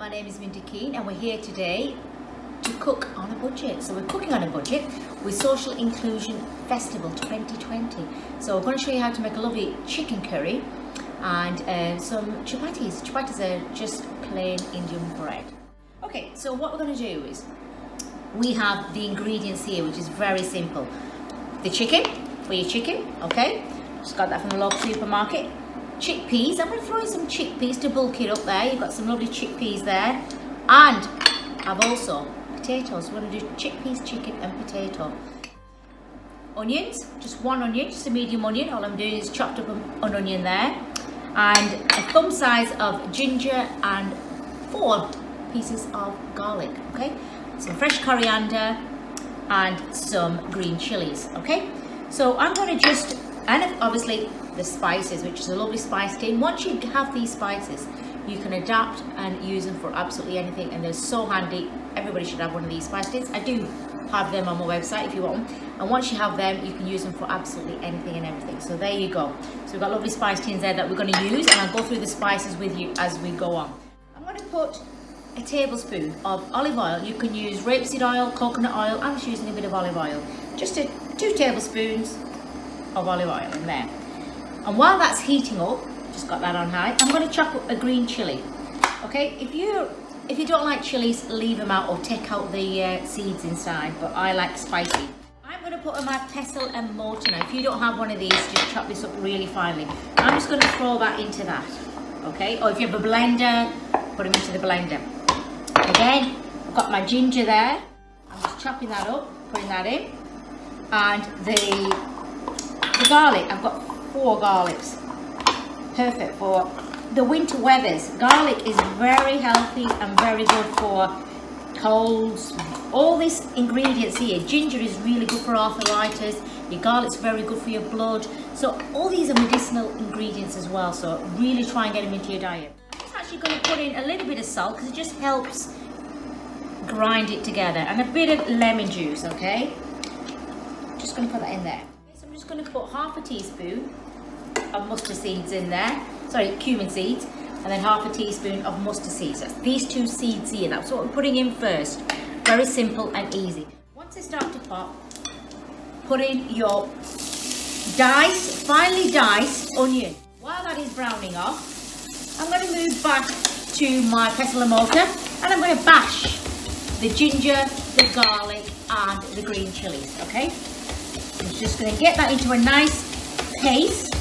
my name is Mindi and we're here today to cook on a budget. So we're cooking on a budget with Social Inclusion Festival 2020. So we're going to show you how to make a lovely chicken curry and some chapatis. Chapatis are just plain Indian bread. Okay, so what we're going to do is we have the ingredients here, which is very simple. The chicken, for your chicken, okay? Just got that from the local supermarket. Chickpeas, I'm going to throw in some chickpeas to bulk it up there. You've got some lovely chickpeas there. And I've also potatoes. We're going to do chickpeas, chicken and potato. Onions, just one onion, just a medium onion. All I'm doing is chopped up an onion there. And a thumb size of ginger and 4 pieces of garlic, okay? Some fresh coriander and some green chilies, okay? So I'm going to just, and obviously the spices, which is a lovely spice tin. Once you have these spices, you can adapt and use them for absolutely anything, and they're so handy. Everybody should have one of these spice tins. I do have them on my website if you want them, and once you have them, you can use them for absolutely anything and everything. So there you go. So we've got lovely spice tins there that we're going to use, and I'll go through the spices with you as we go on. I'm going to put a tablespoon of olive oil. You can use rapeseed oil, coconut oil. I'm just using a bit of olive oil. Just 2 tablespoons of olive oil in there. And while that's heating up, just got that on high, I'm going to chop up a green chili. Okay, if you don't like chilies, leave them out or take out the seeds inside, but I like spicy. I'm going to put in my pestle and mortar. Now, if you don't have one of these, just chop this up really finely. I'm just going to throw that into that, okay? Or if you have a blender, put them into the blender. Again, I've got my ginger there. I'm just chopping that up, putting that in. And the garlic, I've got 4 garlics. Perfect for the winter weathers. Garlic is very healthy and very good for colds. All these ingredients here. Ginger is really good for arthritis. Your garlic's very good for your blood. So all these are medicinal ingredients as well. So really try and get them into your diet. I'm just actually going to put in a little bit of salt because it just helps grind it together, and a bit of lemon juice. Okay, just going to put that in there. So I'm just going to put half a teaspoon of mustard seeds in there. Sorry, cumin seeds, and then half a teaspoon of mustard seeds. That's these 2 seeds here. That's what we're putting in first. Very simple and easy. Once they start to pop, put in your finely diced onion. While that is browning off, I'm going to move back to my pestle and mortar, and I'm going to bash the ginger, the garlic, and the green chilies. Okay, I'm just going to get that into a nice paste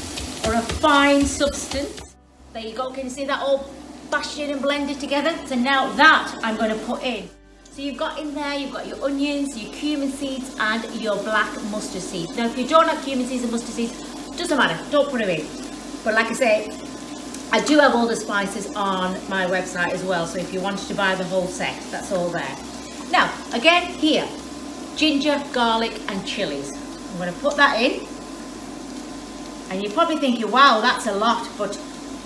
or a fine substance. There you go. Can you see that all bashed in and blended together? So now that I'm going to put in. So you've got in there, you've got your onions, your cumin seeds, and your black mustard seeds. Now, if you don't have cumin seeds and mustard seeds, doesn't matter. Don't put them in. But like I say, I do have all the spices on my website as well. So if you wanted to buy the whole set, that's all there. Now, again, here, ginger, garlic, and chilies. I'm going to put that in. And you're probably thinking, wow, that's a lot. But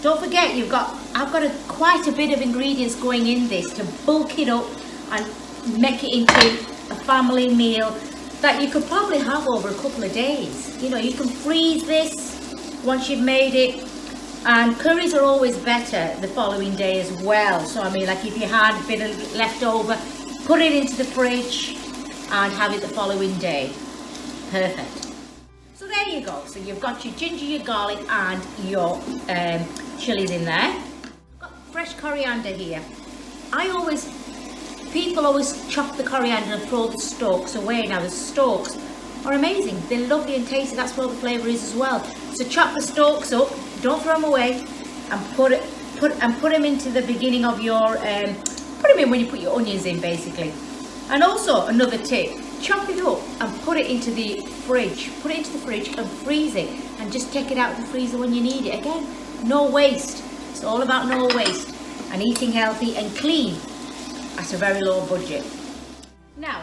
don't forget, I've got quite a bit of ingredients going in this to bulk it up and make it into a family meal that you could probably have over a couple of days. You know, you can freeze this once you've made it. And curries are always better the following day as well. So, I mean, like if you had a bit of leftover, put it into the fridge and have it the following day. Perfect. So there you go. So you've got your ginger, your garlic and your chilies in there. I've got fresh coriander here. People always chop the coriander and throw the stalks away. Now the stalks are amazing. They're lovely and tasty. That's where the flavour is as well. So chop the stalks up, don't throw them away, and put them into the beginning of your put them in when you put your onions in, basically. And also another tip, chop it up and put it into the fridge. Put it into the fridge and freeze it, and just take it out of the freezer when you need it. Again, no waste. It's all about no waste and eating healthy and clean at a very low budget. Now,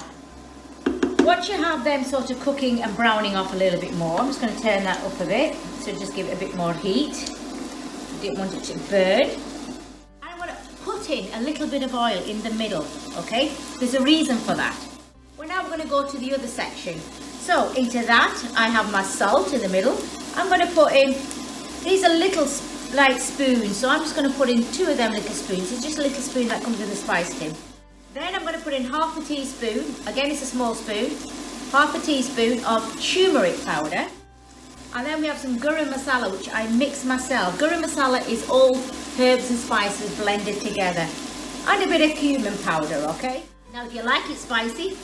once you have them sort of cooking and browning off a little bit more, I'm just going to turn that up a bit, so just give it a bit more heat. Didn't want it to burn. I'm going to put in a little bit of oil in the middle, okay? There's a reason for that. We're now going to go to the other section. So into that, I have my salt in the middle. I'm going to put in, these are little like spoons, so I'm just going to put in 2 of them little spoons. It's just a little spoon that comes with a spice tin. Then I'm going to put in half a teaspoon, again it's a small spoon, half a teaspoon of turmeric powder. And then we have some garam masala, which I mix myself. Garam masala is all herbs and spices blended together. And a bit of cumin powder, okay? Now if you like it spicy,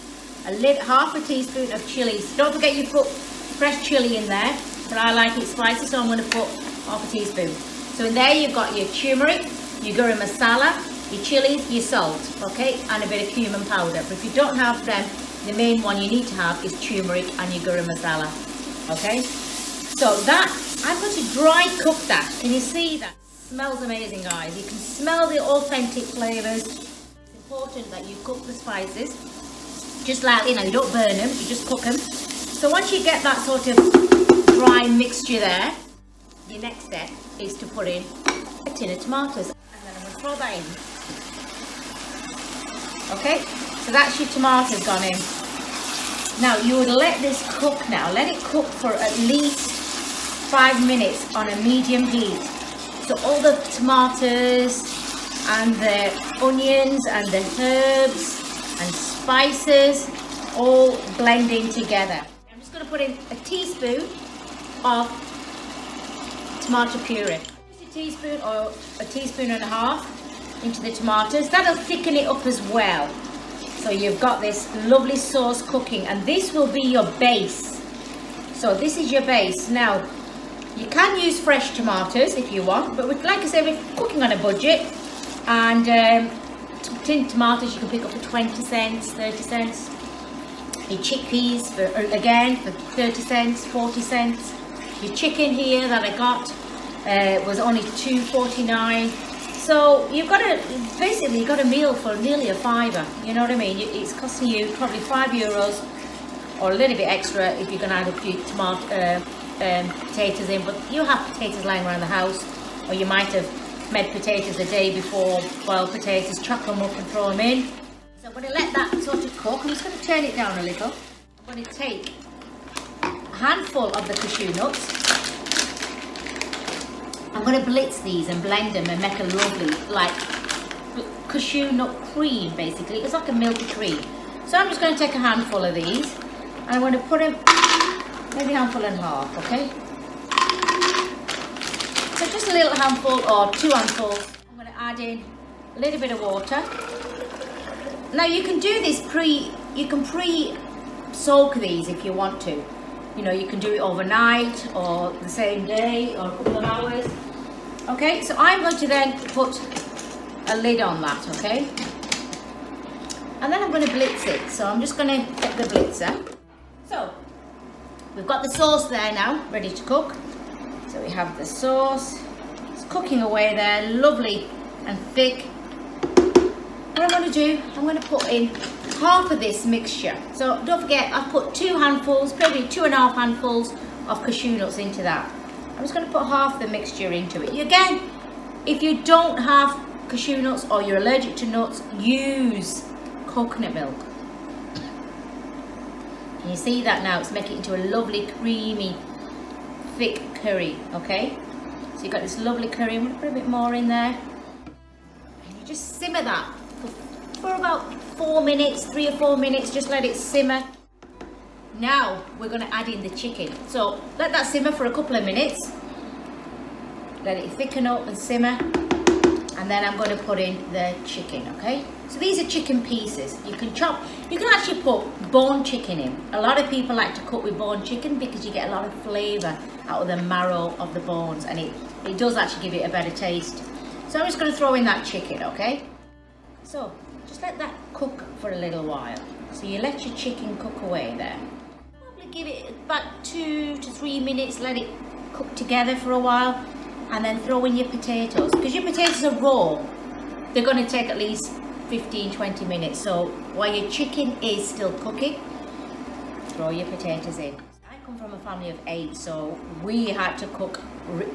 half a teaspoon of chilies. Don't forget you put fresh chili in there, but I like it spicy, so I'm going to put half a teaspoon. So in there you've got your turmeric, your garam masala, your chilies, your salt, okay? And a bit of cumin powder. But if you don't have them, the main one you need to have is turmeric and your garam masala, okay? So that, I'm going to dry cook that. Can you see that? Smells amazing, guys. You can smell the authentic flavours. It's important that you cook the spices just like, you know, you don't burn them, you just cook them. So once you get that sort of dry mixture there, your next step is to put in a tin of tomatoes. And then I'm going to throw that in. Okay, so that's your tomatoes gone in. Now you would let this cook now. Let it cook for at least 5 minutes on a medium heat. So all the tomatoes and the onions and the herbs and spices all blending together. I'm just going to put in a teaspoon of tomato puree. Just a teaspoon or a teaspoon and a half into the tomatoes. That'll thicken it up as well. So you've got this lovely sauce cooking, and this will be your base. So this is your base. Now you can use fresh tomatoes if you want, but like I said, we're cooking on a budget, and tin tomatoes you can pick up for 20 cents, 30 cents. Your chickpeas for 30 cents, 40 cents. Your chicken here that I got was only $2.49. So you've got basically you've got a meal for nearly a £5. You know what I mean? It's costing you probably €5 or a little bit extra if you're going to add a few potatoes in. But you have potatoes lying around the house, or you might have made potatoes the day before, boiled potatoes, chop them up and throw them in. So I'm going to let that sort of cook. I'm just going to turn it down a little. I'm going to take a handful of the cashew nuts. I'm going to blitz these and blend them and make a lovely, like, cashew nut cream, basically. It's like a milky cream. So I'm just going to take a handful of these, and I'm going to put them, maybe a handful and a half, okay? So just a little handful or 2 handfuls. I'm going to add in a little bit of water. Now you can do this pre-soak these if you want to. You know, you can do it overnight or the same day or a couple of hours. Okay, so I'm going to then put a lid on that, okay? And then I'm going to blitz it. So I'm just going to get the blitzer. So we've got the sauce there now, ready to cook. So we have the sauce. It's cooking away there, lovely and thick. What I'm going to do, I'm going to put in half of this mixture. So don't forget, I've put 2 handfuls, maybe 2.5 handfuls of cashew nuts into that. I'm just going to put half the mixture into it. Again, if you don't have cashew nuts or you're allergic to nuts, use coconut milk. Can you see that now? It's making it into a lovely, creamy, thick curry, okay? So you've got this lovely curry. I'm going to put a bit more in there. And you just simmer that for about 4 minutes, 3 or 4 minutes. Just let it simmer. Now we're going to add in the chicken. So let that simmer for a couple of minutes. Let it thicken up and simmer. And then I'm going to put in the chicken, okay? So these are chicken pieces. You can actually put bone chicken in. A lot of people like to cook with bone chicken because you get a lot of flavour out of the marrow of the bones, and it does actually give it a better taste. So I'm just going to throw in that chicken, okay? So just let that cook for a little while. So you let your chicken cook away there. Probably give it about 2 to 3 minutes, let it cook together for a while, and then throw in your potatoes. Because your potatoes are raw, they're going to take at least 15-20 minutes. So while your chicken is still cooking, throw your potatoes in. I come from a family of 8, so we had to cook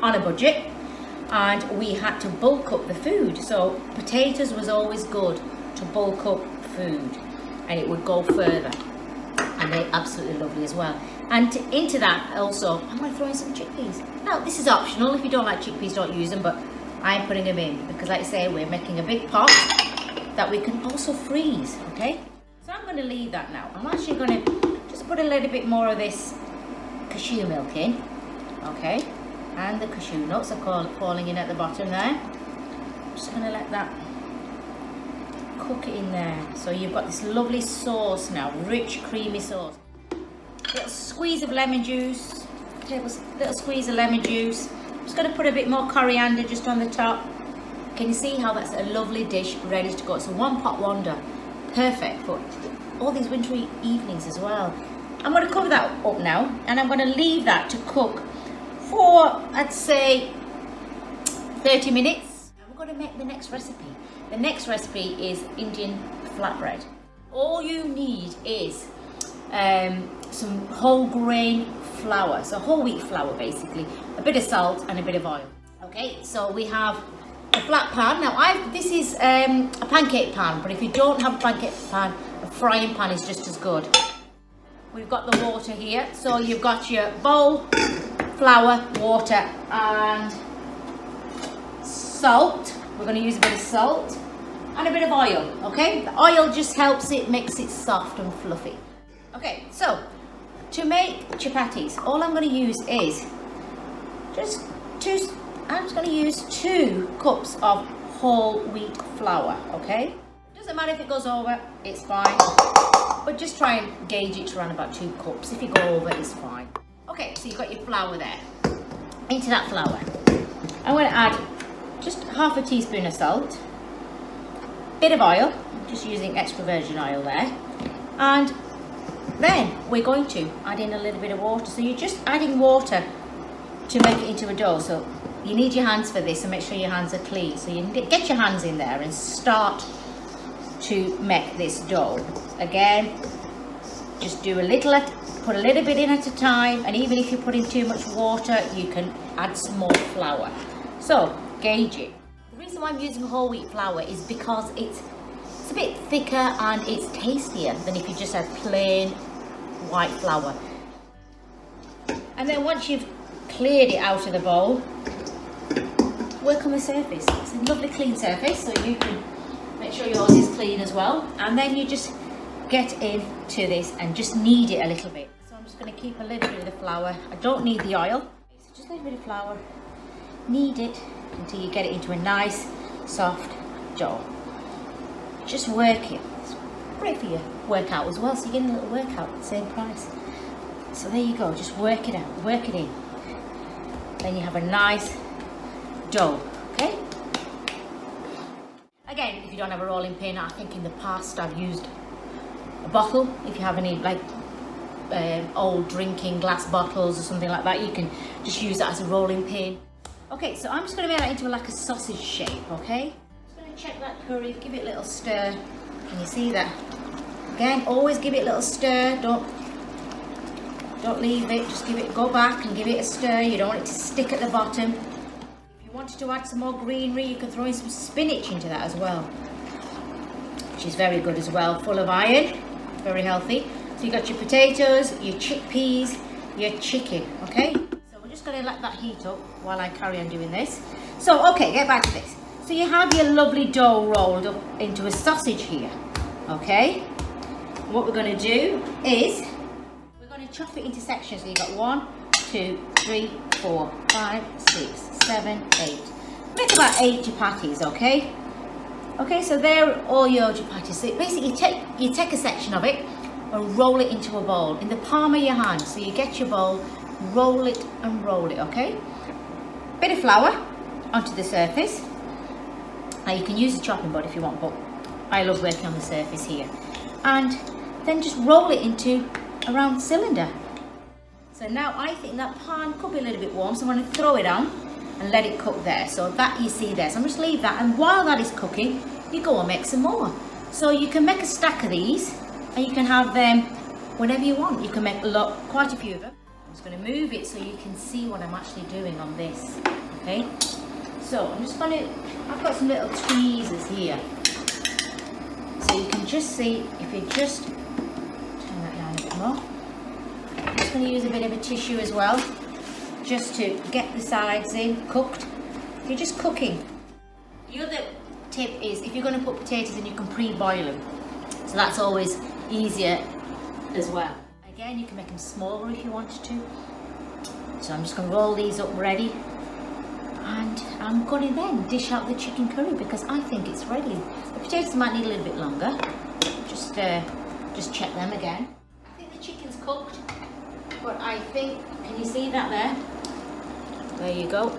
on a budget, and we had to bulk up the food. So potatoes was always good to bulk up food, and it would go further. and they're absolutely lovely as well. And into that also, I'm going to throw in some chickpeas. Now, this is optional. If you don't like chickpeas, don't use them, but I'm putting them in because, like I say, we're making a big pot that we can also freeze, okay? So I'm going to leave that now. I'm actually going to just put a little bit more of this cashew milk in, okay? And the cashew nuts are falling in at the bottom there. I'm just going to let that cook it in there. So you've got this lovely sauce now, rich, creamy sauce. Little squeeze of lemon juice, little squeeze of lemon juice. I'm just going to put a bit more coriander just on the top. Can you see how that's a lovely dish ready to go? It's a one pot wonder, perfect for all these wintry evenings as well. I'm going to cover that up now, and I'm going to leave that to cook for, I'd say, 30 minutes. And we're going to make the next recipe. The next recipe is Indian flatbread. All you need is some whole grain flour, so whole wheat flour basically, a bit of salt and a bit of oil. Okay, so we have a flat pan. Now this is a pancake pan, but if you don't have a pancake pan, a frying pan is just as good. We've got the water here, so you've got your bowl, flour, water and salt. We're going to use a bit of salt and a bit of oil, okay? The oil just helps it, makes it soft and fluffy. Okay, so to make chapatis, all I'm going to use is I'm just going to use 2 cups of whole wheat flour, okay? Doesn't matter if it goes over, it's fine. But just try and gauge it to around about 2 cups. If you go over, it's fine. Okay, so you've got your flour there. Into that flour, I'm going to add just half a teaspoon of salt, bit of oil, I'm just using extra virgin oil there, and then we're going to add in a little bit of water. So you're just adding water to make it into a dough. So you need your hands for this, and make sure your hands are clean. So you get your hands in there and start to make this dough. Again, just do put a little bit in at a time, and even if you put in too much water, you can add some more flour. So gauge it. The reason why I'm using whole wheat flour is because it's a bit thicker and it's tastier than if you just had plain white flour. And then once you've cleared it out of the bowl, work on the surface. It's a lovely clean surface, so you can make sure yours is clean as well. And then you just get into this and just knead it a little bit. So I'm just going to keep a little bit of the flour. I don't need the oil, so just a little bit of flour. Knead it until you get it into a nice soft dough. Just work it. It's great for your workout as well, so you're getting a little workout at the same price. So there you go, just work it out, work it in. Then you have a nice dough, okay? Again, if you don't have a rolling pin, I think in the past I've used a bottle. If you have any like old drinking glass bottles or something like that, you can just use that as a rolling pin. Okay, so I'm just going to make that into like a sausage shape, okay? Just going to check that curry, give it a little stir. Can you see that? Again, always give it a little stir. Don't leave it. Just go back and give it a stir. You don't want it to stick at the bottom. If you wanted to add some more greenery, you can throw in some spinach into that as well, which is very good as well. Full of iron, very healthy. So you got your potatoes, your chickpeas, your chicken, okay? Just going to let that heat up while I carry on doing this. So, okay, get back to this. So you have your lovely dough rolled up into a sausage here, okay? What we're going to do is we're going to chop it into sections. So you've got 1, 2, 3, 4, 5, 6, 7, 8. Make about 8 chapatis, okay? Okay, so they're all your chapatis. So basically you take a section of it and roll it into a bowl in the palm of your hand. So you get your bowl, roll it and roll it, okay? Bit of flour onto the surface. Now you can use a chopping board if you want, but I love working on the surface here. And then just roll it into a round cylinder. So now I think that pan could be a little bit warm, so I'm going to throw it on and let it cook there. So that you see there. So I'm just leave that, and while that is cooking, you go and make some more. So you can make a stack of these, and you can have them whenever you want. You can make quite a few of them. I'm just going to move it so you can see what I'm actually doing on this, okay? So I'm just going to, I've got some little tweezers here. So you can just see, if you just turn that down a bit more. I'm just going to use a bit of a tissue as well, just to get the sides in, cooked. You're just cooking. The other tip is if you're going to put potatoes in, you can pre-boil them. So that's always easier as well. Again, you can make them smaller if you wanted to. So I'm just going to roll these up ready. And I'm going to then dish out the chicken curry because I think it's ready. The potatoes might need a little bit longer. Just check them again. I think the chicken's cooked, but I think, can you see that there? There you go.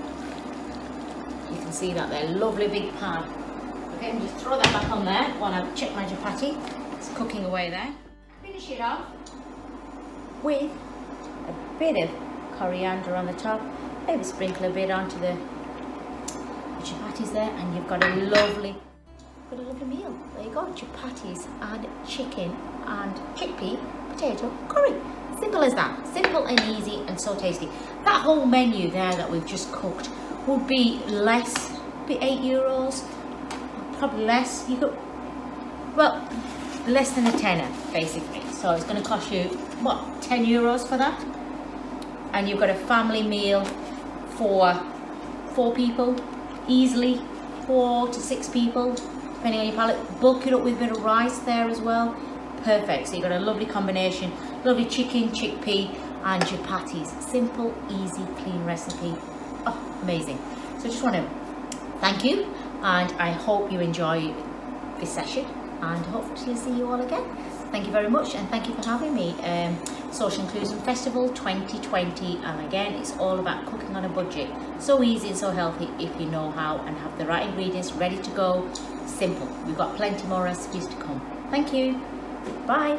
You can see that there, lovely big pan. Okay, and just throw that back on there while I check my chapati. It's cooking away there. Finish it off with a bit of coriander on the top. Maybe sprinkle a bit onto the chapatis there, and you've got a lovely meal. There you go, chapatis and chicken and chickpea potato curry. Simple as that. Simple and easy and so tasty. That whole menu there that we've just cooked would be less, be €8, probably less. You could, well, less than a tenner basically. So it's going to cost you what, €10 for that, and you've got a family meal for 4 people, easily 4 to 6 people, depending on your palate. Bulk it up with a bit of rice there as well. Perfect. So you've got a lovely combination, lovely chicken, chickpea and chapatis. Simple, easy, clean recipe. Oh, amazing. So I just want to thank you, and I hope you enjoy this session, and hopefully see you all again. Thank you very much, and thank you for having me. Social Inclusion Festival 2020, and again, it's all about cooking on a budget. So easy and so healthy if you know how and have the right ingredients ready to go. Simple. We've got plenty more recipes to come. Thank you. Bye.